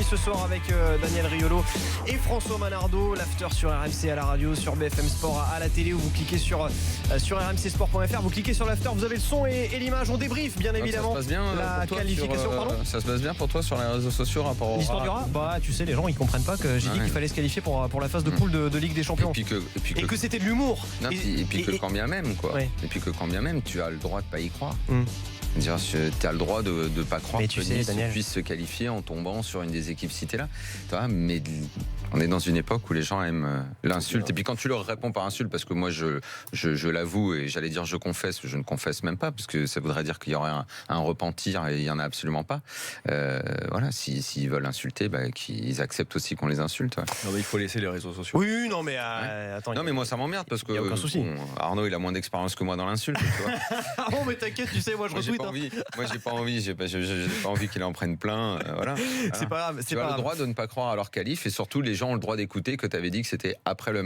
ce soir avec Daniel Riolo et François Manardo. L'after sur RMC à la radio, sur BFM Sport à la télé, où vous cliquez sur rmcsport.fr, vous cliquez sur l'after, vous avez le son et l'image. On débrief bien évidemment. Ça se passe bien la qualification. ça se passe bien pour toi sur les réseaux sociaux rapport au l'histoire du rat. Bah tu sais, les gens ils comprennent pas que j'ai dit qu'il fallait se qualifier pour la phase de poule de Ligue des Champions. Et que c'était de l'humour. Et puis que quand bien même quoi. Ouais. Et puis que quand bien même tu as le droit de pas y croire. Tu as le droit de ne pas croire que Nice puisse se qualifier en tombant sur une des équipes citées là. Mais on est dans une époque où les gens aiment l'insulte. Et puis quand tu leur réponds par insulte, parce que moi je l'avoue et j'allais dire je confesse, je ne confesse même pas, parce que ça voudrait dire qu'il y aurait un repentir et il n'y en a absolument pas. Voilà, s'ils veulent insulter, qu'ils acceptent aussi qu'on les insulte. Ouais. Non mais il faut laisser les réseaux sociaux. Oui, non mais attends. Non mais moi ça m'emmerde parce que y a aucun souci. Arnaud il a moins d'expérience que moi dans l'insulte. Oh mais t'inquiète, tu sais, moi je retweet. Moi j'ai pas envie qu'il en prenne plein. Voilà. C'est pas grave. Tu as le droit de ne pas croire à leur qualif et surtout les gens ont le droit d'écouter que tu avais dit que c'était après le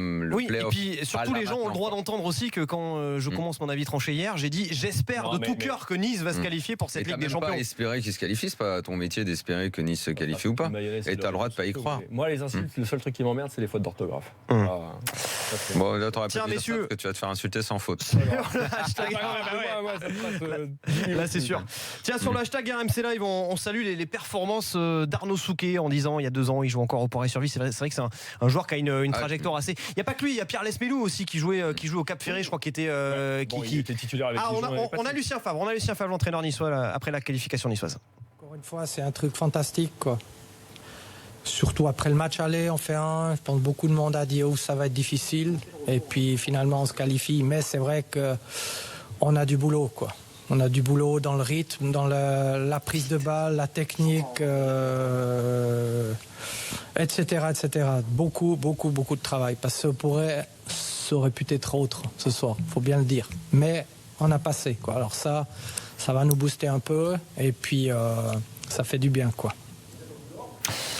play-off. Et puis surtout les gens ont le droit d'entendre aussi que quand je commence mon avis tranché hier, j'ai dit j'espère de tout cœur que Nice va se qualifier pour cette Ligue des Champions. Pas espérer qu'il se qualifie, c'est pas ton métier d'espérer que Nice se qualifie ou pas. Et tu as le droit de pas y croire. Moi les insultes, le seul truc qui m'emmerde c'est les fautes d'orthographe. Bon là t'aurais tiens, pu dire ça, que tu vas te faire insulter sans faute. Là c'est sûr. Tiens, sur le hashtag RMC Live, on salue les performances d'Arnaud Souquet en disant il y a 2 ans il joue encore au Port-et-Survie. C'est vrai que c'est un joueur qui a une trajectoire assez. Il n'y a pas que lui, il y a Pierre Lesmelou aussi qui jouait au Cap Ferré, je crois, qui était il était titulaire avec on a Lucien Favre, l'entraîneur niçois après la qualification niçoise. Encore une fois, c'est un truc fantastique quoi. Surtout après le match aller, on fait un. Je pense que beaucoup de monde a dit ça va être difficile et puis finalement on se qualifie. Mais c'est vrai que on a du boulot quoi. On a du boulot dans le rythme, dans la prise de balle, la technique, etc., etc. Beaucoup de travail. Parce que ça aurait pu être autre ce soir, faut bien le dire. Mais on a passé, quoi. Alors ça va nous booster un peu et puis ça fait du bien, quoi.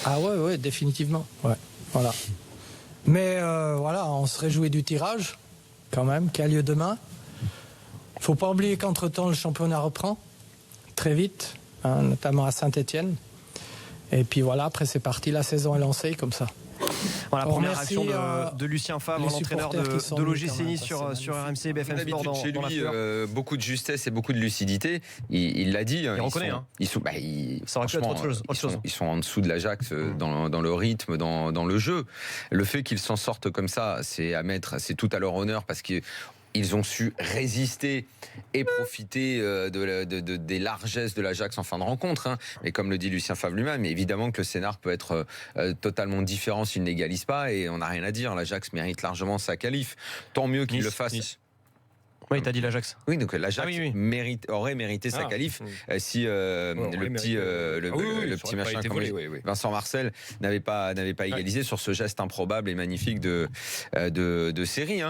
Ah ouais, définitivement. Ouais, voilà. Mais voilà, on se réjouit du tirage, quand même, qui a lieu demain. Il ne faut pas oublier qu'entre-temps, le championnat reprend très vite, notamment à Saint-Etienne. Et puis voilà, après c'est parti, la saison est lancée comme ça. Voilà, première action de Lucien Favre, l'entraîneur de l'OGC Nice sur RMC BFM Sport dans chez lui, beaucoup de justesse et beaucoup de lucidité. Il l'a dit. Il reconnaît. Ça aurait pu être autre chose. Ils sont en dessous de l'Ajax dans le rythme, dans le jeu. Le fait qu'ils s'en sortent comme ça, c'est tout à leur honneur parce que ils ont su résister et profiter des largesses de l'Ajax en fin de rencontre. Mais comme le dit Lucien Favre lui-même, évidemment que le scénar peut être totalement différent s'il n'égalise pas et on n'a rien à dire. L'Ajax mérite largement sa qualif. Tant mieux qu'il le fasse. Nice. Oui, t'as dit l'Ajax. Oui, donc l'Ajax aurait mérité sa qualif si le petit machin comme Vincent Marcel n'avait pas égalisé sur ce geste improbable et magnifique de série.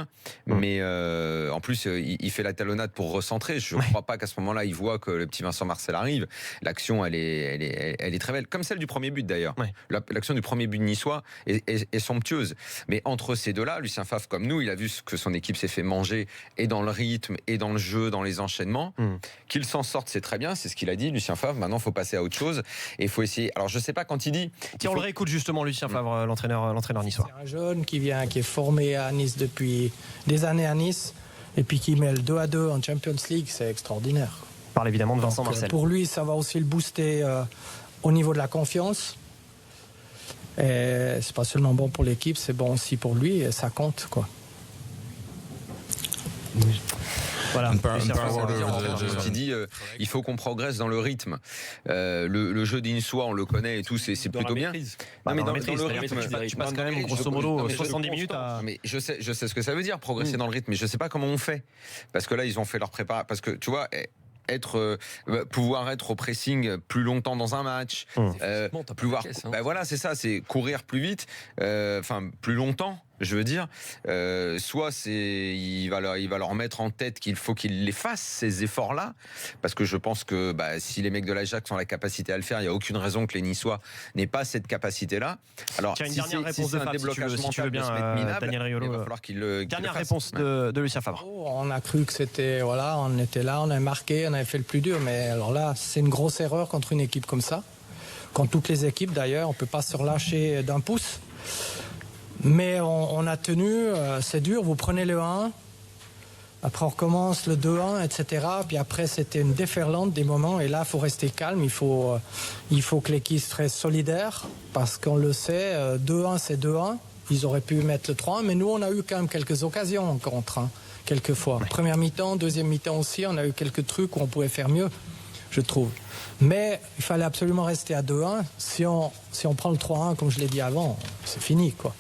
Mais en plus, il fait la talonnade pour recentrer. Je ne crois pas qu'à ce moment-là, il voit que le petit Vincent Marcel arrive. L'action, elle est très belle, comme celle du premier but d'ailleurs. L'action du premier but niçois est somptueuse. Mais entre ces deux-là, Lucien Favre, comme nous, il a vu que son équipe s'est fait manger et dans le rythme et dans le jeu, dans les enchaînements. Qu'il s'en sorte, c'est très bien, c'est ce qu'il a dit, Lucien Favre. Maintenant, il faut passer à autre chose et il faut essayer. Alors, je ne sais pas quand il dit. Tiens, on le réécoute justement, Lucien Favre, l'entraîneur niçois. C'est un jeune qui est formé à Nice depuis des années à Nice et puis qui met le 2-2 en Champions League, c'est extraordinaire. On parle évidemment de Vincent Marcel. Pour lui, ça va aussi le booster au niveau de la confiance. Et c'est pas seulement bon pour l'équipe, c'est bon aussi pour lui et ça compte, quoi. Voilà. Qui dit il faut qu'on progresse dans le rythme. Le jeu d'Insois, on le connaît et tout, c'est plutôt bien. Non, mais dans le rythme, tu passes quand même grosso modo 70 minutes à. Mais je sais ce que ça veut dire, progresser dans le rythme, mais je sais pas comment on fait. Parce que là, ils ont fait leur préparation. Parce que tu vois. Pouvoir être au pressing plus longtemps dans un match, voilà, c'est ça, c'est courir plus vite, plus longtemps. Je veux dire, soit il va leur mettre en tête qu'il faut qu'ils les fassent ces efforts-là, parce que je pense que si les mecs de l'Ajax ont la capacité à le faire, il n'y a aucune raison que les Niçois n'aient pas cette capacité-là. Alors, tiens, une dernière réponse de Favre, si tu veux bien, Daniel Riolo. Il va falloir dernière réponse de Lucien Favre. On a cru que c'était on était là, on a marqué, on avait fait le plus dur, mais alors là, c'est une grosse erreur contre une équipe comme ça. comme toutes les équipes d'ailleurs, on ne peut pas se relâcher d'un pouce. Mais on a tenu, c'est dur, vous prenez le 1, après on recommence le 2-1, etc. Puis après c'était une déferlante des moments, et là il faut rester calme, il faut que l'équipe reste solidaire, parce qu'on le sait, 2-1 c'est 2-1, ils auraient pu mettre le 3-1, mais nous on a eu quand même quelques occasions en contre, quelques fois. Première mi-temps, deuxième mi-temps aussi, on a eu quelques trucs où on pouvait faire mieux, je trouve. Mais il fallait absolument rester à 2-1, si on prend le 3-1 comme je l'ai dit avant, c'est fini quoi.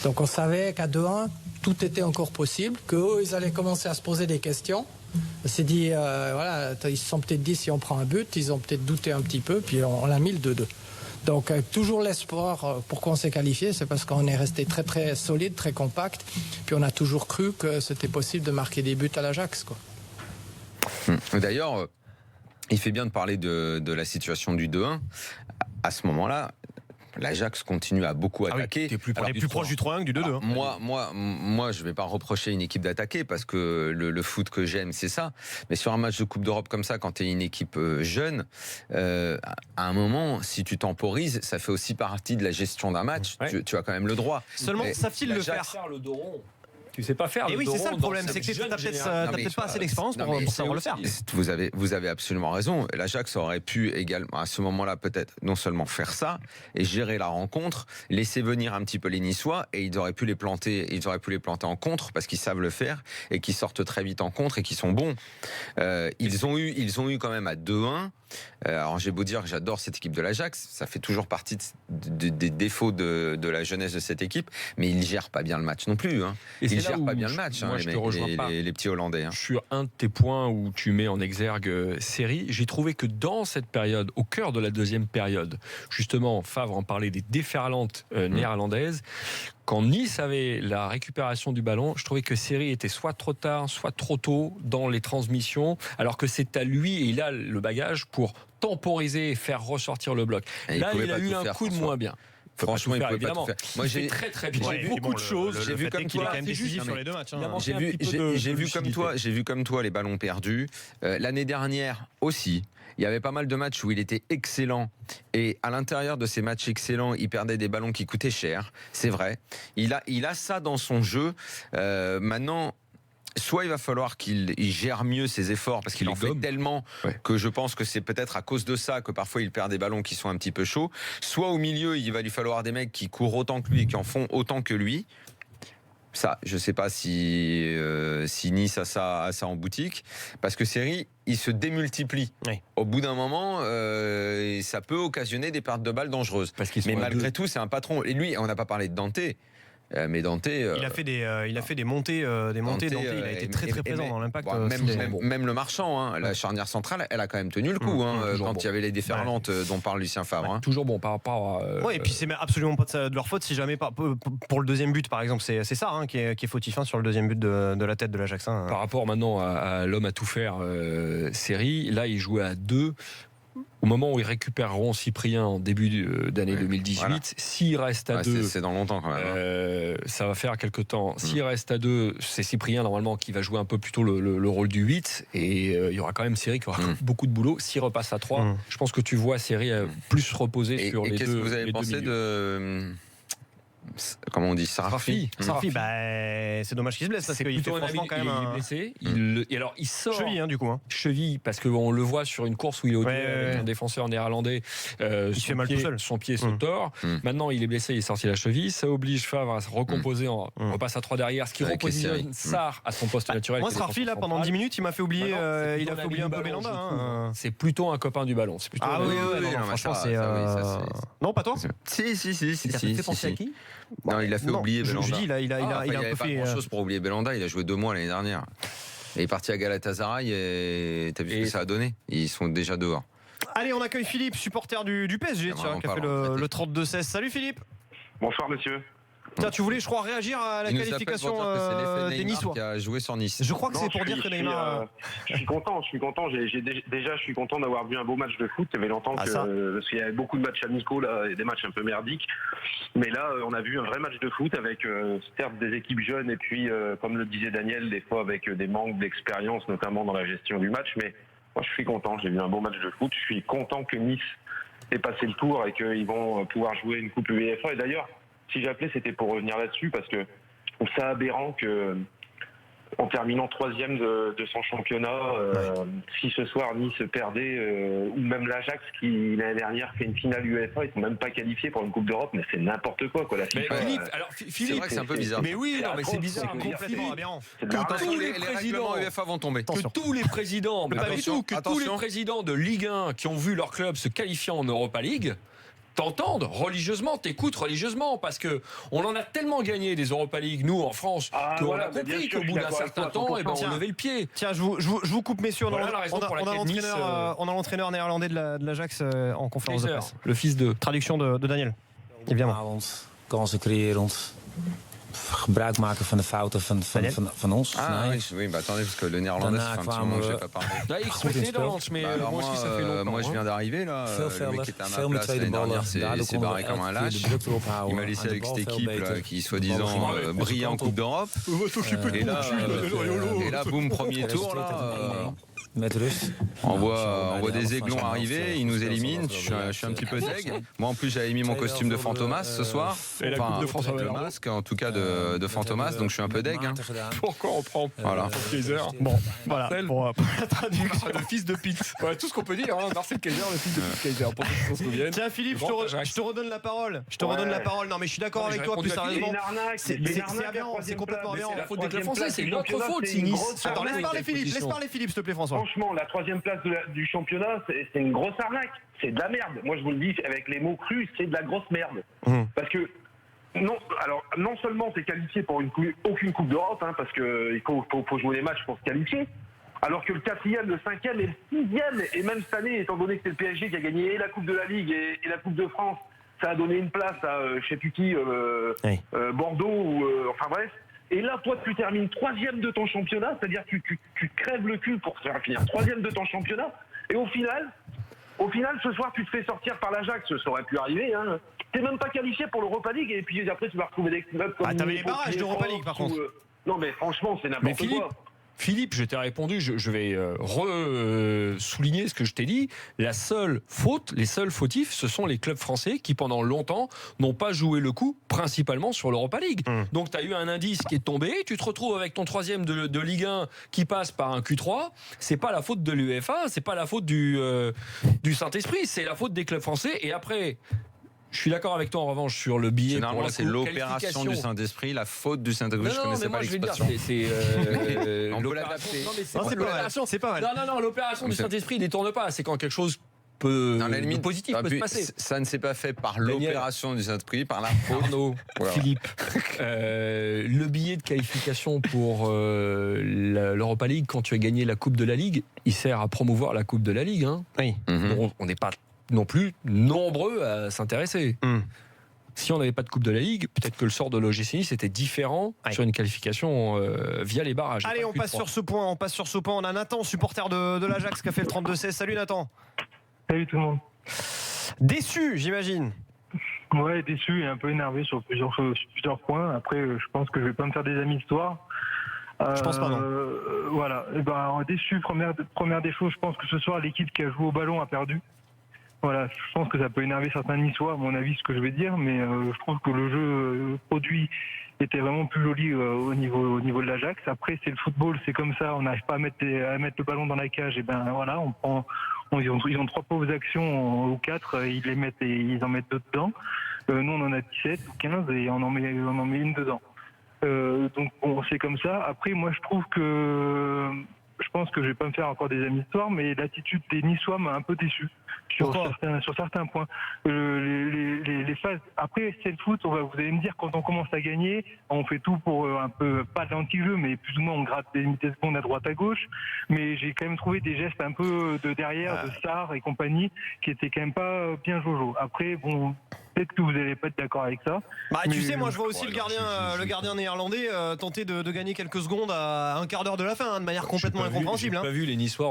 Donc on savait qu'à 2-1, tout était encore possible, qu'eux, ils allaient commencer à se poser des questions. On s'est dit, voilà, ils se sont peut-être dit si on prend un but, ils ont peut-être douté un petit peu, puis on l'a mis le 2-2. Donc toujours l'espoir, pourquoi on s'est qualifié, c'est parce qu'on est resté très très solide, très compact, puis on a toujours cru que c'était possible de marquer des buts à l'Ajax, quoi. D'ailleurs, il fait bien de parler de la situation du 2-1. À ce moment-là, l'Ajax continue à beaucoup attaquer. T'es plus proche du 3-1 que du 2-2. Moi, je ne vais pas reprocher une équipe d'attaquer parce que le foot que j'aime, c'est ça. Mais sur un match de Coupe d'Europe comme ça, quand tu es une équipe jeune, à un moment, si tu temporises, ça fait aussi partie de la gestion d'un match. Ouais. Tu as quand même le droit. Seulement, savent-ils le faire? Le dos rond. Tu sais pas faire. Et oui, c'est ça le problème, c'est que t'as peut-être pas assez d'expérience pour savoir le faire. Vous avez absolument raison. L'Ajax aurait pu également, à ce moment-là, peut-être non seulement faire ça et gérer la rencontre, laisser venir un petit peu les Niçois, et ils auraient pu les planter en contre parce qu'ils savent le faire et qu'ils sortent très vite en contre et qu'ils sont bons. Ils ont eu quand même à 2-1. Alors j'ai beau dire que j'adore cette équipe de l'Ajax, ça fait toujours partie des défauts de la jeunesse de cette équipe, mais ils gèrent pas bien le match non plus. Ils gèrent pas bien le match, les petits Hollandais. Sur un de tes points où tu mets en exergue Série, j'ai trouvé que dans cette période, au cœur de la deuxième période, justement, Favre en parlait des déferlantes néerlandaises. Quand Nice avait la récupération du ballon, je trouvais que Série était soit trop tard, soit trop tôt dans les transmissions, alors que c'est à lui, et il a le bagage pour temporiser et faire ressortir le bloc. Là, il a eu un coup de moins bien. Franchement, il peut pas tout faire. Moi, j'ai très très bien. J'ai beaucoup de choses. J'ai vu comme toi. Sur les deux matchs. J'ai vu comme toi les ballons perdus. L'année dernière aussi. Il y avait pas mal de matchs où il était excellent, et à l'intérieur de ces matchs excellents, il perdait des ballons qui coûtaient cher. C'est vrai. Il a ça dans son jeu. Maintenant, soit il va falloir qu'il gère mieux ses efforts parce qu'il en fait tellement que je pense que c'est peut-être à cause de ça que parfois il perd des ballons qui sont un petit peu chauds. Soit au milieu, il va lui falloir des mecs qui courent autant que lui et qui en font autant que lui. Ça, je ne sais pas si Nice a ça en boutique, parce que Série, il se démultiplie. Oui. Au bout d'un moment, ça peut occasionner des pertes de balles dangereuses. Mais malgré tout, c'est un patron. Et lui, on n'a pas parlé de Dante. Mais Dante, il a fait des montées, Dante, il a été très très présent dans l'impact. Même le Marchand, la charnière centrale, elle a quand même tenu le coup quand il y avait les déferlantes dont parle Lucien Favre. Toujours bon par rapport à. Et puis c'est absolument pas de leur faute si jamais pour le deuxième but par exemple, c'est ça qui est fautif sur le deuxième but de la tête de l'Ajax. Par rapport maintenant à l'homme à tout faire Série, là il jouait à 2. Au moment où ils récupéreront Cyprien en début d'année 2018, s'il reste à 2, c'est dans longtemps quand même. Ça va faire quelques temps. S'il reste à 2, c'est Cyprien normalement qui va jouer un peu plutôt le rôle du 8, et il y aura quand même Série qui aura beaucoup de boulot. S'il repasse à 3, je pense que tu vois Série plus reposer sur les deux. Qu'est-ce que vous avez pensé de comment on dit, Sarrafi, c'est dommage qu'il se blesse parce qu'il fait franchement quand même il est blessé. Et alors il sort cheville du coup. Cheville, parce qu'on le voit sur une course où il est au duel avec un défenseur néerlandais. Il fait mal tout seul. Son pied se tord. Maintenant il est blessé, il est sorti la cheville. Ça oblige Favre à se recomposer. On repasse à 3 derrière, ce qui repositionne Sarr à son poste naturel. Moi, Sarrafi là pendant 10 minutes, il m'a fait oublier. Il a fait oublier un peu Belanda. C'est plutôt un copain du ballon. Franchement, c'est. Non, pas toi. Si. fait penser à qui? Non, il a fait oublier Belanda. Je dis, il a un peu fait. Il pas grand-chose pour oublier Belanda. Il a joué 2 mois l'année dernière. Il est parti à Galatasaray et t'as vu ce que ça a donné. Ils sont déjà dehors. Allez, on accueille Philippe, supporter du PSG, qui a fait le 32-16. Salut Philippe. Bonsoir monsieur. Tiens, tu voulais, je crois, réagir à la qualification des Niçois qui a joué sur Nice. Je crois que c'est pour dire que Neymar. Je suis content. Je suis content d'avoir vu un beau match de foot. Il y avait longtemps parce qu'il y avait beaucoup de matchs amicaux là, et des matchs un peu merdiques. Mais là, on a vu un vrai match de foot avec certes des équipes jeunes et puis, comme le disait Daniel, des fois avec des manques d'expérience, notamment dans la gestion du match. Mais moi, je suis content. J'ai vu un beau match de foot. Je suis content que Nice et passer le tour et qu'ils vont pouvoir jouer une coupe UEFA. Et d'ailleurs, si j'appelais, c'était pour revenir là-dessus parce que je trouve ça aberrant que en terminant 3e de son championnat, si ce soir Nice perdait, ou même l'Ajax qui l'année dernière fait une finale UEFA, ils sont même pas qualifiés pour une Coupe d'Europe, mais c'est n'importe quoi la FIFA. C'est vrai que c'est un peu bizarre. Mais oui, non, mais c'est bizarre, complètement aberrant. Que tous les présidents UEFA vont tomber. Que tous les présidents, mais pas du tout, que tous les présidents de Ligue 1 qui ont vu leur club se qualifier en Europa League t'entendent religieusement, t'écoutent religieusement, parce que on en a tellement gagné des Europa League, nous en France, qu'on a compris qu'au bout d'un certain temps, on levait le pied. Tiens, je vous coupe, messieurs. On a l'entraîneur néerlandais de l'Ajax en conférence de presse. Le fils de. Traduction de Daniel, évidemment. Kansen creërend. Gebruik maken van de fouten van ons. Oui, bah attendez, parce que le néerlandais, ça fait un petit moment que je n'ai pas parlé. Moi, je viens d'arriver, là. Le mec qui était à ma place l'année dernière, c'est barré comme un lâche. Il m'a laissé avec cette équipe là, qui, soi-disant, brillait en Coupe d'Europe. Et là, boum, premier tour, là. On voit des aiglons arriver, ils nous éliminent. Je suis un petit peu deg. Moi en plus j'avais mis mon costume de Fantomas ce soir. Enfin le masque en tout cas de Fantomas, donc je suis un peu deg. Pourquoi on prend Kaiser? Bon, voilà. Pour la traduction. Le fils de Pete. Voilà tout ce qu'on peut dire. Marcel Kaiser, le fils de Pete Kaiser. Pour ceux qui s'en souviennent. Tiens Philippe, je te redonne la parole. Non mais je suis d'accord avec toi plus sérieusement. C'est aberrant, c'est complètement aberrant. C'est la faute des clubs français, c'est notre faute. Attends, laisse parler Philippe, s'il te plaît François. Franchement, la 3e place du championnat, c'est une grosse arnaque. C'est de la merde. Moi, je vous le dis avec les mots crus, c'est de la grosse merde. Parce que non seulement t'es qualifié pour aucune Coupe d'Europe, parce qu'il faut jouer les matchs pour se qualifier. Alors que le 4e, le 5e et le 6e, et même cette année, étant donné que c'est le PSG qui a gagné et la Coupe de la Ligue et la Coupe de France, ça a donné une place à je sais plus qui, Bordeaux ou enfin bref. Et là, toi, tu termines 3e de ton championnat, c'est-à-dire que tu crèves le cul pour faire finir 3e de ton championnat. Et au final, ce soir, tu te fais sortir par l'Ajax. Ça aurait pu arriver. T'es même pas qualifié pour l'Europa League. Et puis après, tu vas retrouver des clubs comme... t'avais les barrages d'Europa League, par contre. Non, mais franchement, c'est n'importe quoi. Philippe, je t'ai répondu, je vais souligner ce que je t'ai dit. Les seuls fautifs, ce sont les clubs français qui, pendant longtemps, n'ont pas joué le coup, principalement sur l'Europa League. Donc, tu as eu un indice qui est tombé, tu te retrouves avec ton 3e de Ligue 1 qui passe par un Q3. C'est pas la faute de l'UEFA, c'est pas la faute du Saint-Esprit, c'est la faute des clubs français. Et après... Je suis d'accord avec toi en revanche sur le billet. Généralement, c'est l'opération du Saint-Esprit, la faute du Saint-Esprit. Je connaissais pas l'expression. On peut l'adapter. C'est pas mal. Non, l'opération du Saint-Esprit ne détourne pas. C'est quand quelque chose de positif peut se passer. Ça ne s'est pas fait par l'opération du Saint-Esprit, par la faute. Philippe, le billet de qualification pour l'Europa League, quand tu as gagné la Coupe de la Ligue, il sert à promouvoir la Coupe de la Ligue. Oui. On n'est pas non plus nombreux à s'intéresser. Si on n'avait pas de Coupe de la Ligue, peut-être que le sort de l'OGC Nice était différent sur une qualification via les barrages. Allez, on passe sur ce point. On a Nathan, supporter de l'Ajax, qui a fait le 32-16. Salut Nathan. Salut tout le monde. Déçu, j'imagine. Ouais, déçu et un peu énervé sur plusieurs points. Après, je pense que je vais pas me faire des amis ce soir. Je pense pas, non. Voilà. Déçu, première des choses, je pense que ce soir, l'équipe qui a joué au ballon a perdu. Voilà, je pense que ça peut énerver certains Niçois, à mon avis, ce que je vais dire, mais je trouve que le jeu produit était vraiment plus joli au niveau de l'Ajax. Après, c'est le football, c'est comme ça, on n'arrive pas à mettre le ballon dans la cage, et ben voilà, ils ont 3 pauvres actions ou 4, ils en mettent 2 dedans. Nous, on en a 17 ou 15 et on en met une dedans. Donc bon, c'est comme ça. Après, moi, je pense que je vais pas me faire encore des amis ce soir, mais l'attitude des Niçois m'a un peu déçu sur certains points. Les phases. Après, c'est le foot. Vous allez me dire, quand on commence à gagner, on fait tout pour un peu pas d'anti-jeu, mais plus ou moins on gratte des secondes à droite à gauche. Mais j'ai quand même trouvé des gestes un peu de derrière, de Sarr et compagnie, qui étaient quand même pas bien jojo. Après, bon. Peut-être que vous n'allez pas être d'accord avec ça. Tu sais, moi je vois aussi le gardien néerlandais tenter de gagner quelques secondes à un quart d'heure de la fin, de manière complètement incompréhensible. J'ai pas vu les Niçois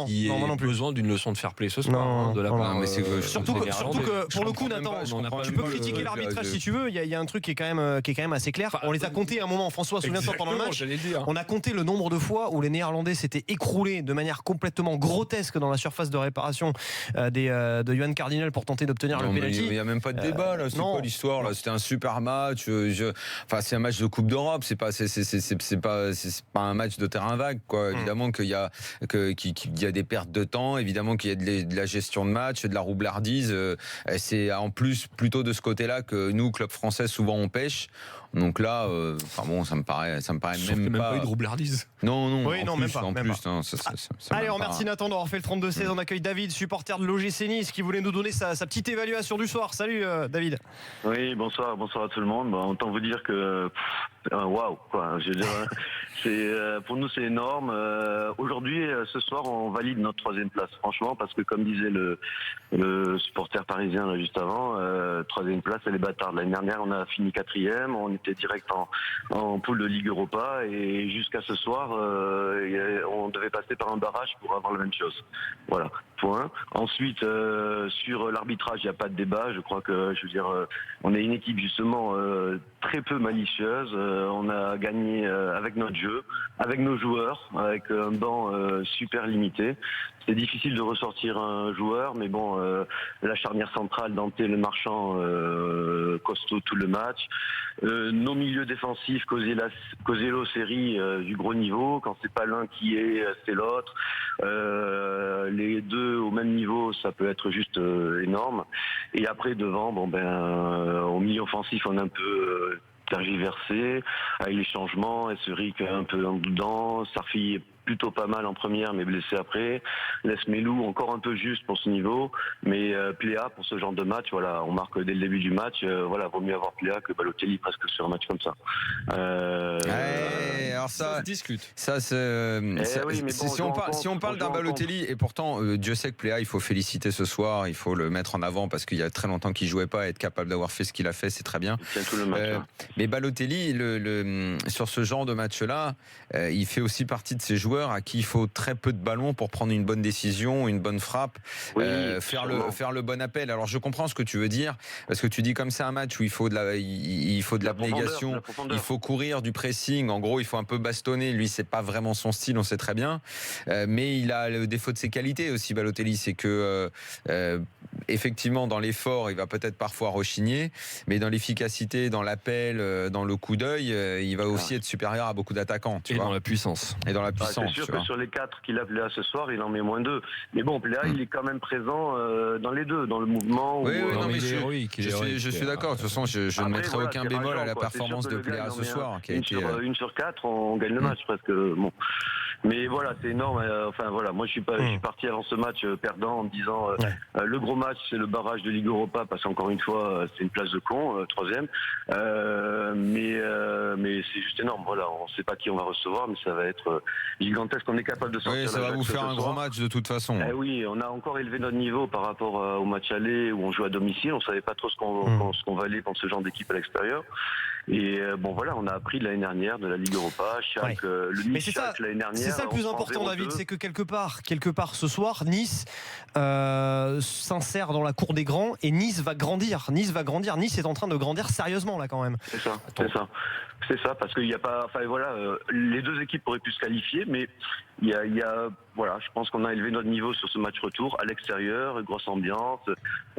qui ont besoin d'une leçon de fair play ce soir de la part. Surtout que pour le coup, Nathan, tu peux critiquer l'arbitrage si tu veux. Il y a un truc qui est quand même assez clair. On les a comptés à un moment, François, souviens-toi pendant le match. On a compté le nombre de fois où les Néerlandais s'étaient écroulés de manière complètement grotesque dans la surface de réparation de Johan Cardinal pour tenter d'obtenir le pénalty. Il n'y a même pas de débat là. C'est quoi l'histoire là? C'était un super match. C'est un match de Coupe d'Europe. C'est pas un match de terrain vague, quoi. Évidemment qu'il y a des pertes de temps. Évidemment qu'il y a de la gestion de match, de la roublardise. C'est en plus plutôt de ce côté-là que nous, club français, souvent on pêche. Donc là, ça me paraît même pas eu de roublardise. Non. Oui, non, même pas. Allez, on remercie Nathan d'avoir fait le 32-16. On accueille David, supporter de l'OGC Nice, qui voulait nous donner sa petite évaluation du soir. Salut David. Oui, bonsoir à tout le monde. Autant vous dire que waouh, quoi. Je veux dire, pour nous c'est énorme. Aujourd'hui, ce soir, on valide notre 3e place, franchement, parce que comme disait le supporter parisien là, juste avant, 3e place, elle est bâtarde. L'année dernière, on a fini 4e, on était direct en poule de Ligue Europa, et jusqu'à ce soir, on devait passer par un barrage pour avoir la même chose. Voilà, point. Ensuite, sur l'arbitrage, il n'y a pas de débat. Je crois que, on est une équipe justement très peu malicieuse. On a gagné avec notre jeu, avec nos joueurs, avec un banc super limité. C'est difficile de ressortir un joueur, mais bon, la charnière centrale, Dante Le Marchand, costaud tout le match. Nos milieux défensifs, Cosello, Seri, du gros niveau. Quand c'est pas l'un qui est, c'est l'autre. Les deux au même niveau, ça peut être juste énorme. Et après devant, au milieu offensif, on a un peu tergiversé avec les changements. Esseric un peu en dedans, Sarfi plutôt pas mal en première, mais blessé après. Lesmelou encore un peu juste pour ce niveau, mais Pléa pour ce genre de match, voilà, on marque dès le début du match, vaut mieux avoir Pléa que Balotelli presque sur un match comme ça. Alors ça se discute. Ça, si on parle d'un Balotelli, et pourtant Dieu sait que Pléa, il faut féliciter ce soir, il faut le mettre en avant parce qu'il y a très longtemps qu'il jouait pas, être capable d'avoir fait ce qu'il a fait, c'est très bien. Tout le match, mais Balotelli, sur ce genre de match-là, il fait aussi partie de ces joueurs à qui il faut très peu de ballons pour prendre une bonne décision, une bonne frappe, faire le bon appel. Alors je comprends ce que tu veux dire, parce que tu dis comme c'est un match où il faut de l'abnégation, il faut courir, du pressing, en gros il faut un peu bastonner. Lui c'est pas vraiment son style, on sait très bien, mais il a le défaut de ses qualités aussi, Balotelli, c'est que effectivement dans l'effort il va peut-être parfois rechigner, mais dans l'efficacité, dans l'appel, dans le coup d'œil, il va aussi être supérieur à beaucoup d'attaquants, dans la puissance. C'est sûr que sur les 4 qu'il a Pléa ce soir, il en met moins 2. Mais bon, Pléa, il est quand même présent dans les deux, dans le mouvement. Je suis d'accord. De toute façon, je ne mettrai aucun bémol à la performance de Pléa ce soir. Une sur 4, on gagne le match presque. Bon. Mais voilà, c'est énorme. Moi je suis parti avant ce match perdant en me disant le gros match c'est le barrage de Ligue Europa, parce qu'encore une fois c'est une place de con, 3e. Mais c'est juste énorme. Voilà, on ne sait pas qui on va recevoir, mais ça va être gigantesque. On est capable de sortir. Oui, ça va vous faire un gros match de toute façon. Oui, on a encore élevé notre niveau par rapport au match aller où on joue à domicile. On savait pas trop ce qu'on valait contre ce genre d'équipe à l'extérieur. Et on a appris de l'année dernière de la Ligue Europa. Le Nice l'année dernière. C'est ça le plus important, David, c'est que quelque part ce soir, Nice s'insère dans la cour des grands et Nice va grandir. Nice est en train de grandir sérieusement là quand même. C'est ça, parce qu'il n'y a pas. Les deux équipes auraient pu se qualifier, mais il y a je pense qu'on a élevé notre niveau sur ce match retour à l'extérieur, grosse ambiance,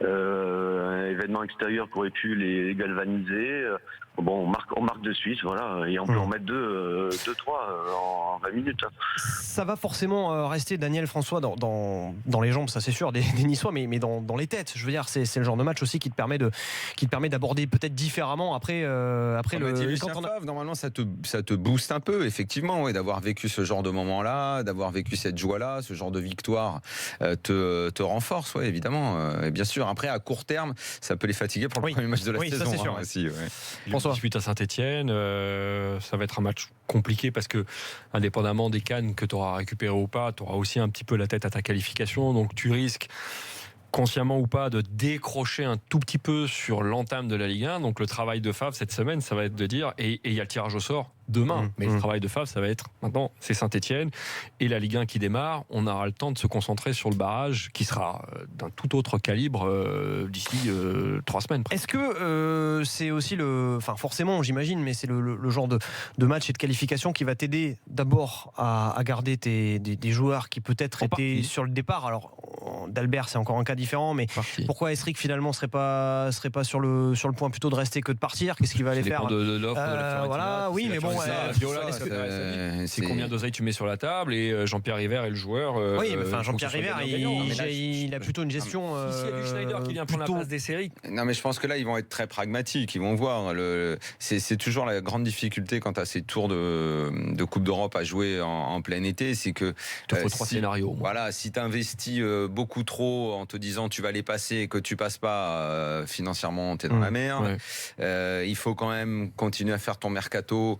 un événement extérieur qui aurait pu les galvaniser. On marque de suite, voilà, et on peut en mettre 2-3 en 20 minutes. Ça va forcément rester, Daniel, François, dans les jambes, ça c'est sûr, des Niçois, mais dans les têtes. Je veux dire, c'est le genre de match aussi qui te permet d'aborder peut-être différemment après normalement, ça te booste un peu, effectivement, d'avoir vécu ce genre de moment-là, d'avoir vécu cette joie-là, ce genre de victoire te renforce, évidemment. Et bien sûr, après, à court terme, ça peut les fatiguer pour le premier match de la saison. Ça, c'est sûr, aussi, François. Dispute à Saint-Etienne, ça va être un match compliqué parce que, indépendamment des cannes que tu auras récupérées ou pas, tu auras aussi un petit peu la tête à ta qualification, donc tu risques consciemment ou pas, de décrocher un tout petit peu sur l'entame de la Ligue 1. Donc le travail de Favre cette semaine, ça va être de dire, et il y a le tirage au sort demain, mais le travail de Favre, ça va être maintenant, c'est Saint-Etienne et la Ligue 1 qui démarre. On aura le temps de se concentrer sur le barrage qui sera d'un tout autre calibre d'ici 3 semaines. Est-ce que c'est aussi enfin forcément, j'imagine, mais c'est le genre de match et de qualification qui va t'aider d'abord à garder des joueurs qui peut-être étaient sur le départ. Alors d'Albert, c'est encore un cas différent, mais pourquoi Esric finalement serait pas sur le point plutôt de rester que de partir? Qu'est-ce qu'il va aller faire? De l'offre, de la voilà, oui, mais bon. C'est combien d'oseilles tu mets sur la table, et Jean-Pierre River est le joueur. Oui, mais enfin Jean-Pierre River, il a plutôt une gestion. S'il y a du Schneider qui vient prendre la place des séries. Non, mais je pense que là, ils vont être très pragmatiques. Ils vont voir. C'est toujours la grande difficulté quand tu as ces tours de Coupe d'Europe à jouer en plein été, c'est que il faut 3 scénarios. Voilà, si tu investis beaucoup trop en te disant tu vas les passer et que tu passes pas financièrement, tu es dans la merde. Ouais. Il faut quand même continuer à faire ton mercato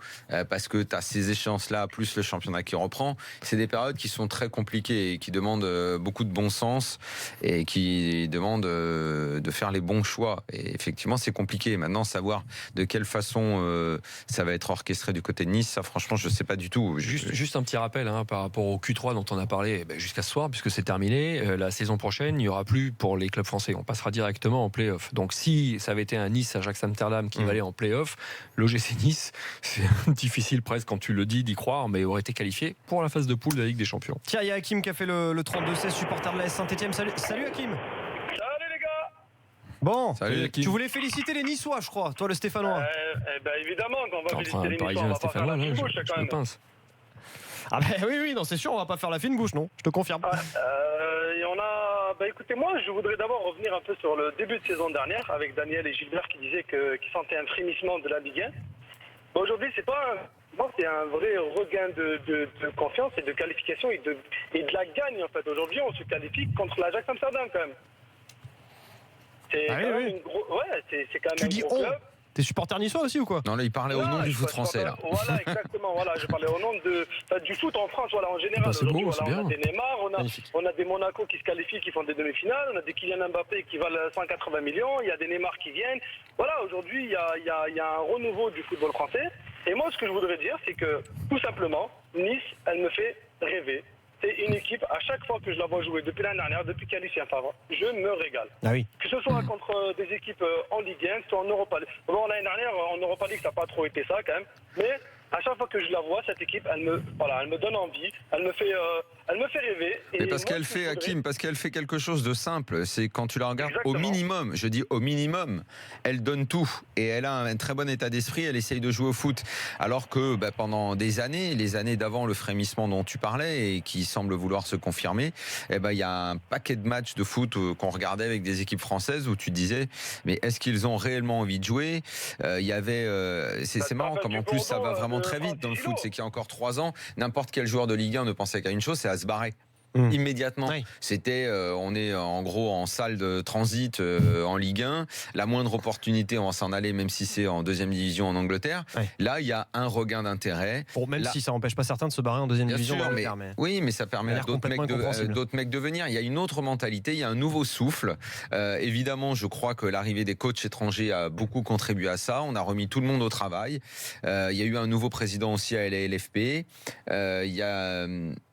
parce que tu as ces échéances-là, plus le championnat qui reprend. C'est des périodes qui sont très compliquées et qui demandent beaucoup de bon sens et qui demandent de faire les bons choix. Et effectivement, c'est compliqué. Maintenant, savoir de quelle façon ça va être orchestré du côté de Nice, ça, franchement, je ne sais pas du tout. Juste un petit rappel par rapport au Q3 dont on a parlé jusqu'à ce soir, puisque c'est terminé. La saison prochaine, il n'y aura plus pour les clubs français. On passera directement en play-off. Donc, si ça avait été un Nice, Ajax Amsterdam qui va aller en play-off, l'OGC Nice, c'est difficile presque quand tu le dis d'y croire, mais aurait été qualifié pour la phase de poule de la Ligue des Champions. Tiens, il y a Hakim qui a fait le 32-16, supporter de la Saint-Etienne. Salut Hakim. Salut les gars. Bon, salut, tu voulais féliciter les Niçois, je crois, toi le Stéphanois. Évidemment qu'on va féliciter les Niçois, on va pas faire la fine bouche quand même. Ah oui, non, c'est sûr, on va pas faire la fine bouche, non, je te confirme. Écoutez, moi, je voudrais d'abord revenir un peu sur le début de saison dernière avec Daniel et Gilbert qui disaient qu'ils sentaient un frémissement de la Ligue 1. Aujourd'hui, c'est un vrai regain de confiance et de qualification et de la gagne en fait. Aujourd'hui, on se qualifie contre l'Ajax Amsterdam quand même. C'est quand même un gros club. T'es supporter niçois aussi ou quoi? Non, là il parlait au nom du foot français là. Voilà, exactement. Voilà, je parlais au nom du foot en France. Voilà, en général. C'est beau, on a des Neymar, on a des Monaco qui se qualifient, qui font des demi-finales, on a des Kylian Mbappé qui valent 180 millions, il y a des Neymar qui viennent. Voilà, aujourd'hui il y a un renouveau du football français. Et moi, ce que je voudrais dire, c'est que tout simplement, Nice, elle me fait rêver. C'est une équipe, à chaque fois que je la vois jouer, depuis l'année dernière, depuis qu'il y a Lucien Favre, je me régale. Ah oui. Que ce soit contre des équipes en Ligue 1, que ce soit en Europa League. Bon, l'année dernière, en Europa League, ça n'a pas trop été ça quand même. Mais à chaque fois que je la vois, cette équipe, elle me donne envie, elle me fait rêver. Mais parce qu'elle fait, Hakim, parce qu'elle fait quelque chose de simple. C'est quand tu la regardes au minimum, je dis au minimum, elle donne tout. Et elle a un très bon état d'esprit, elle essaye de jouer au foot. Alors que pendant des années, les années d'avant, le frémissement dont tu parlais et qui semble vouloir se confirmer, il y a un paquet de matchs de foot qu'on regardait avec des équipes françaises où tu te disais, mais est-ce qu'ils ont réellement envie de jouer? Il y avait, c'est marrant comme en plus ça va vraiment très vite dans le foot, c'est qu'il y a encore 3 ans, n'importe quel joueur de Ligue 1 ne pensait qu'à une chose, c'est à se barrer. Immédiatement. Oui. C'était, on est en gros en salle de transit en Ligue 1. La moindre opportunité, on va s'en aller, même si c'est en 2e division en Angleterre. Oui. Là, il y a un regain d'intérêt. Bon, même si ça n'empêche pas certains de se barrer en 2e division en Angleterre. Oui, mais ça permet à d'autres mecs de venir. Il y a une autre mentalité, il y a un nouveau souffle. Évidemment, je crois que l'arrivée des coachs étrangers a beaucoup contribué à ça. On a remis tout le monde au travail. Il y a eu un nouveau président aussi à la LFP. Il y a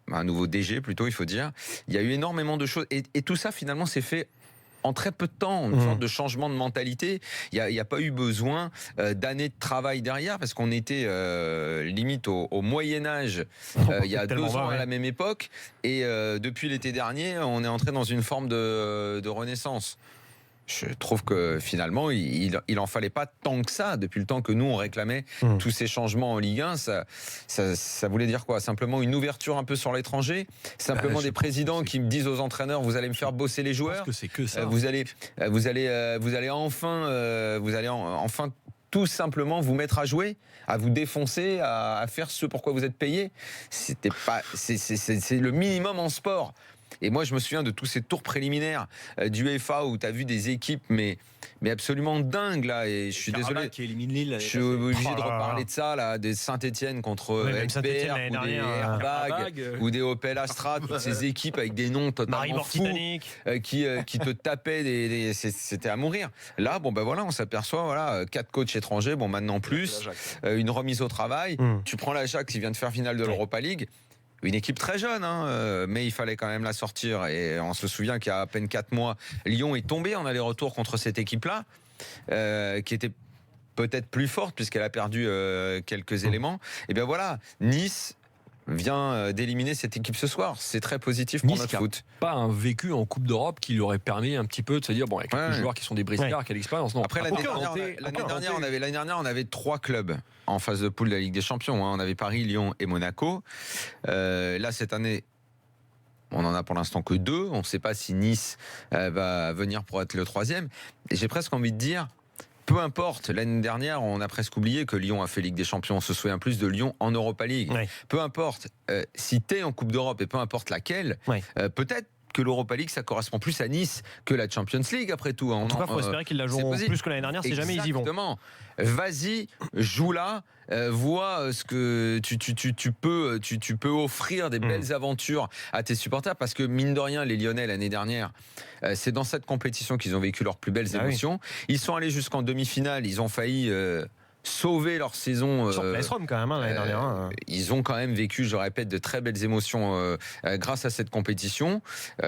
un nouveau DG plutôt, il faut dire. Il y a eu énormément de choses et tout ça finalement s'est fait en très peu de temps, une sorte de changement de mentalité. Il n'y a pas eu besoin d'années de travail derrière parce qu'on était limite au Moyen-Âge il y a 2 ans à la même époque et depuis l'été dernier on est entré dans une forme de renaissance. Je trouve que finalement, il en fallait pas tant que ça. Depuis le temps que nous, on réclamait tous ces changements en Ligue 1, ça voulait dire quoi? Simplement une ouverture un peu sur l'étranger? Simplement des présidents qui me disent aux entraîneurs, vous allez me faire bosser les joueurs? Parce que c'est que ça. Vous allez enfin tout simplement vous mettre à jouer, à vous défoncer, à faire ce pourquoi vous êtes payé. C'est le minimum en sport. Et moi, je me souviens de tous ces tours préliminaires du UEFA où tu as vu des équipes, mais absolument dingues, là. Et je suis désolé. Qui élimine Lille. Je suis obligé de reparler de ça, là, des Saint-Etienne contre Expert, ou des Airbag, ou des Opel Astra, toutes ces équipes avec des noms totalement fous, qui te tapaient c'était à mourir. Là, bon, ben voilà, on s'aperçoit, voilà, 4 coachs étrangers, bon, maintenant plus, une remise au travail. Tu prends l'Ajax qui vient de faire finale de l'Europa League. Une équipe très jeune, mais il fallait quand même la sortir. Et on se souvient qu'il y a à peine 4 mois, Lyon est tombé en aller-retour contre cette équipe-là, qui était peut-être plus forte puisqu'elle a perdu quelques éléments. Et bien voilà, Nice vient d'éliminer cette équipe ce soir. C'est très positif pour notre foot. Pas un vécu en Coupe d'Europe qui lui aurait permis un petit peu de se dire, bon, avec les joueurs qui sont des briscards, quelle expérience. Non. Après, l'année dernière, on avait 3 clubs en phase de poule de la Ligue des Champions. On avait Paris, Lyon et Monaco. Là, cette année, on n'en a pour l'instant que 2. On ne sait pas si Nice va venir pour être le 3e. Et j'ai presque envie de dire, peu importe, l'année dernière, on a presque oublié que Lyon a fait Ligue des Champions. On se souvient plus de Lyon en Europa League. Peu importe, si tu es en Coupe d'Europe et peu importe laquelle, peut-être que l'Europa League, ça correspond plus à Nice que la Champions League, après tout. En tout cas, il faut espérer qu'ils la joueront plus que l'année dernière, si jamais ils y vont. Exactement. Vas-y, joue-la, vois ce que tu peux offrir des belles aventures à tes supporters, parce que mine de rien, les Lyonnais l'année dernière, c'est dans cette compétition qu'ils ont vécu leurs plus belles émotions. Ils sont allés jusqu'en demi-finale, ils ont failli sauver leur saison. Sur PS-Rom quand même l'année dernière. Ils ont quand même vécu, je répète, de très belles émotions grâce à cette compétition.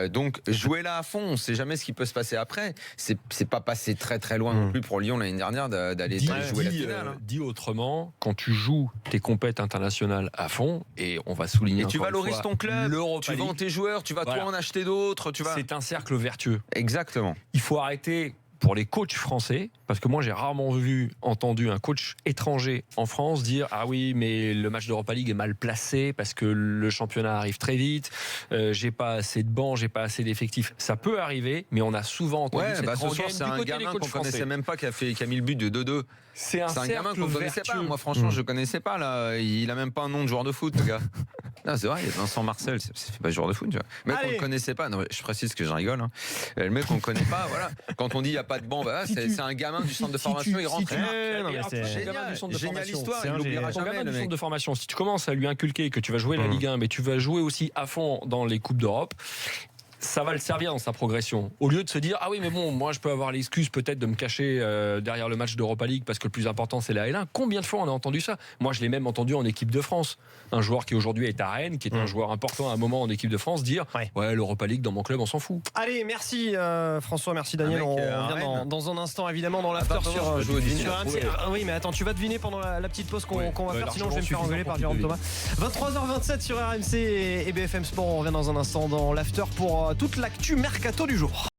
Donc jouez-la à fond, on ne sait jamais ce qui peut se passer après. C'est pas passé très très loin non plus pour Lyon l'année dernière d'aller jouer la finale. Dit autrement, quand tu joues tes compètes internationales à fond, et on va souligner, et tu valorises ton club, tu vends tes joueurs, tu vas toi en acheter d'autres. C'est un cercle vertueux. Exactement. Il faut arrêter pour les coachs français, parce que moi j'ai rarement entendu un coach étranger en France dire « Ah oui, mais le match d'Europa League est mal placé parce que le championnat arrive très vite, j'ai pas assez de bancs, j'ai pas assez d'effectifs. » Ça peut arriver, mais on a souvent entendu cette rengaine c'est du un côté gamin des coachs qu'on français. connaissait même pas qui a mis le but de 2-2. C'est un gamin qu'on connaissait pas. Moi franchement, je connaissais pas là. Il a même pas un nom de joueur de foot, le gars. Non, c'est vrai, Vincent Marcel, c'est pas joueur de foot, tu vois. Le mec qu'on ne connaissait pas. Non, je précise que je rigole. Le mec qu'on ne connaît pas, voilà. Quand on dit il n'y a pas de banc, c'est un gamin du centre de formation, il rentre. Génial histoire, il n'oubliera jamais le mec. De formation. Si tu commences à lui inculquer que tu vas jouer la Ligue 1, mais tu vas jouer aussi à fond dans les Coupes d'Europe, ça va le servir dans sa progression. Au lieu de se dire, ah oui, mais bon, moi je peux avoir l'excuse peut-être de me cacher derrière le match d'Europa League parce que le plus important c'est la L1. Combien de fois on a entendu ça? Moi je l'ai même entendu en équipe de France. Un joueur qui aujourd'hui est à Rennes, qui est un joueur important à un moment en équipe de France, dire ouais, l'Europa League dans mon club, on s'en fout. Allez, merci François, merci Daniel. On revient dans un instant évidemment dans l'after sur RMC. Oui, mais attends, tu vas deviner pendant la petite pause qu'on va faire, sinon je vais me faire engueuler par Jérôme Thomas. 23h27 sur RMC et BFM Sport. On revient dans un instant dans l'after pour toute l'actu mercato du jour.